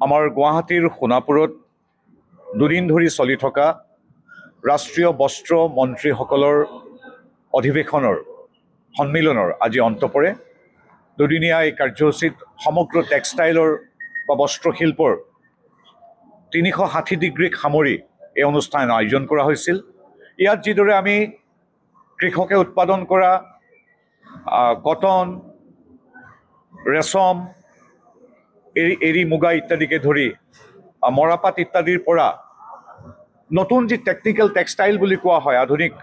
আমাৰ গুৱাহাটীৰ সোণাপুৰত দুদিন ধৰি চলি থকা ৰাষ্ট্ৰীয় বস্ত্ৰ মন্ত্ৰীসকলৰ অধিৱেশনৰ সন্মিলনৰ আজি অন্ত পৰে। দুদিনীয়া এই কাৰ্যসূচীত সমগ্ৰ টেক্সটাইলৰ বা বস্ত্ৰশিল্পৰ 360 ডিগ্ৰীক সামৰি এই অনুষ্ঠান আয়োজন কৰা হৈছিল। ইয়াত যিদৰে আমি কৃষকে উৎপাদন কৰা কটন, ৰেচম, এৰী মুগা ইত্যাদিকে ধৰি মৰাপাট ইত্যাদিৰ পৰা নতুন যি টেকনিকেল টেক্সটাইল বুলি কোৱা হয়, আধুনিক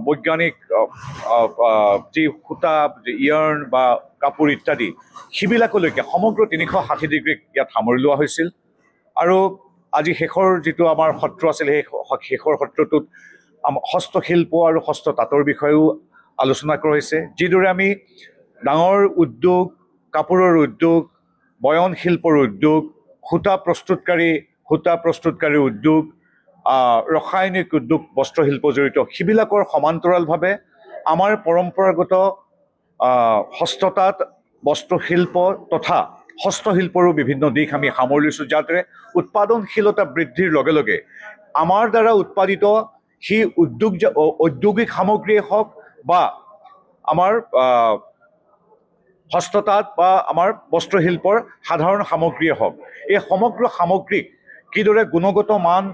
বৈজ্ঞানিক যি সূতা, ইয়াৰ্ণ বা কাপোৰ ইত্যাদি, সেইবিলাকলৈকে সমগ্ৰ 360 ডিগ্ৰীক ইয়াত সামৰি লোৱা হৈছিল। আৰু আজি শেষৰ যিটো আমাৰ সত্ৰ আছিল, সেই শেষৰ সত্ৰটোত হস্তশিল্প আৰু হস্ত তাঁতৰ বিষয়েও আলোচনা কৰা হৈছে। যিদৰে আমি ডাঙৰ উদ্যোগ, কাপোৰৰ উদ্যোগ, বয়ন শিল্পৰ উদ্যোগ, সূতা প্ৰস্তুতকাৰী উদ্যোগ, ৰাসায়নিক উদ্যোগ, বস্ত্ৰশিল্প জড়িত, সেইবিলাকৰ সমান্তৰালভাৱে আমাৰ পৰম্পৰাগত হস্ততাঁত, বস্ত্ৰশিল্প তথা হস্তশিল্পৰো বিভিন্ন দিশ আমি সামৰি লৈছোঁ, যাতে উৎপাদনশীলতা বৃদ্ধিৰ লগে লগে আমাৰ দ্বাৰা উৎপাদিত সেই ঔদ্যোগিক সামগ্ৰীয়ে হওক বা আমাৰ হস্ততাঁত বা আমাৰ বস্ত্ৰশিল্পৰ সাধাৰণ সামগ্ৰীয়ে হওক, এই সমগ্ৰ সামগ্ৰীক কিদৰে গুণগত মান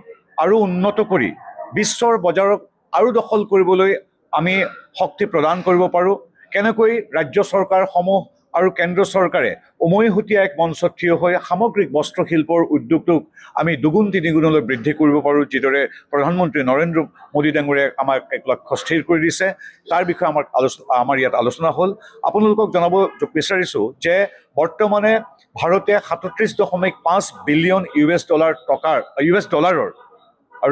আৰু উন্নত কৰি বিশ্বৰ বজাৰক আৰু দখল কৰিবলৈ আমি শক্তি প্ৰদান কৰিব পাৰোঁ, কেনেকৈ ৰাজ্য চৰকাৰসমূহ আৰু কেন্দ্ৰ চৰকাৰে উমৈহতীয়া এক মঞ্চত থিয় হৈ সামগ্ৰিক বস্ত্ৰশিল্পৰ উদ্যোগটোক আমি দুগুণ তিনিগুণলৈ বৃদ্ধি কৰিব পাৰোঁ, যিদৰে প্ৰধানমন্ত্ৰী নৰেন্দ্ৰ মোদী ডাঙৰীয়াই আমাক এক লক্ষ্য স্থিৰ কৰি দিছে, তাৰ বিষয়ে আমাৰ ইয়াত আলোচনা হ'ল। আপোনালোকক জনাব বিচাৰিছোঁ যে বৰ্তমানে ভাৰতে 37.5 বিলিয়ন US ডলাৰৰ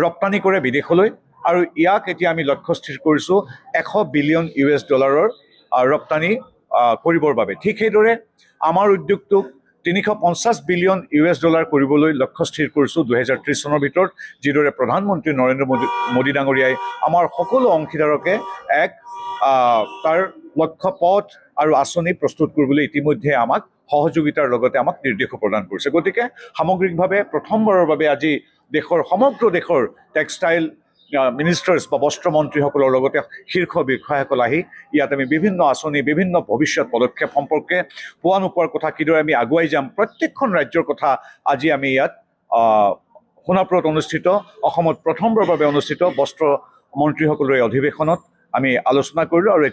ৰপ্তানি কৰে বিদেশলৈ, আৰু ইয়াক এতিয়া আমি লক্ষ্য স্থিৰ কৰিছোঁ 100 বিলিয়ন US ডলাৰৰ ৰপ্তানি কৰিবৰ বাবে। ঠিক সেইদৰে আমাৰ উদ্যোগটোক 350 বিলিয়ন US ডলাৰ কৰিবলৈ লক্ষ্য স্থিৰ কৰিছোঁ 2030 চনৰ ভিতৰত, যিদৰে প্ৰধানমন্ত্ৰী নৰেন্দ্ৰ মোদী ডাঙৰীয়াই আমাৰ সকলো অংশীদাৰকে এক তাৰ লক্ষ্য পথ আৰু আঁচনি প্ৰস্তুত কৰিবলৈ ইতিমধ্যে আমাক সহযোগিতাৰ লগতে আমাক নিৰ্দেশো প্ৰদান কৰিছে। গতিকে সামগ্ৰিকভাৱে প্ৰথমবাৰৰ বাবে আজি সমগ্ৰ দেশৰ টেক্সটাইল মিনিষ্টাৰ্ছ বা বস্ত্ৰমন্ত্ৰীসকলৰ লগতে শীৰ্ষ বিষয়াসকল আহি ইয়াত আমি বিভিন্ন আঁচনি, বিভিন্ন ভৱিষ্যত পদক্ষেপ সম্পৰ্কে পোৱা নোপোৱাৰ কথা, কিদৰে আমি আগুৱাই যাম, প্ৰত্যেকখন ৰাজ্যৰ কথা আজি আমি ইয়াত সোণাপুৰত অনুষ্ঠিত, অসমত প্ৰথমবাৰৰ বাবে অনুষ্ঠিত বস্ত্ৰ মন্ত্ৰীসকলৰ এই অধিৱেশনত আমি আলোচনা কৰিলোঁ। আৰু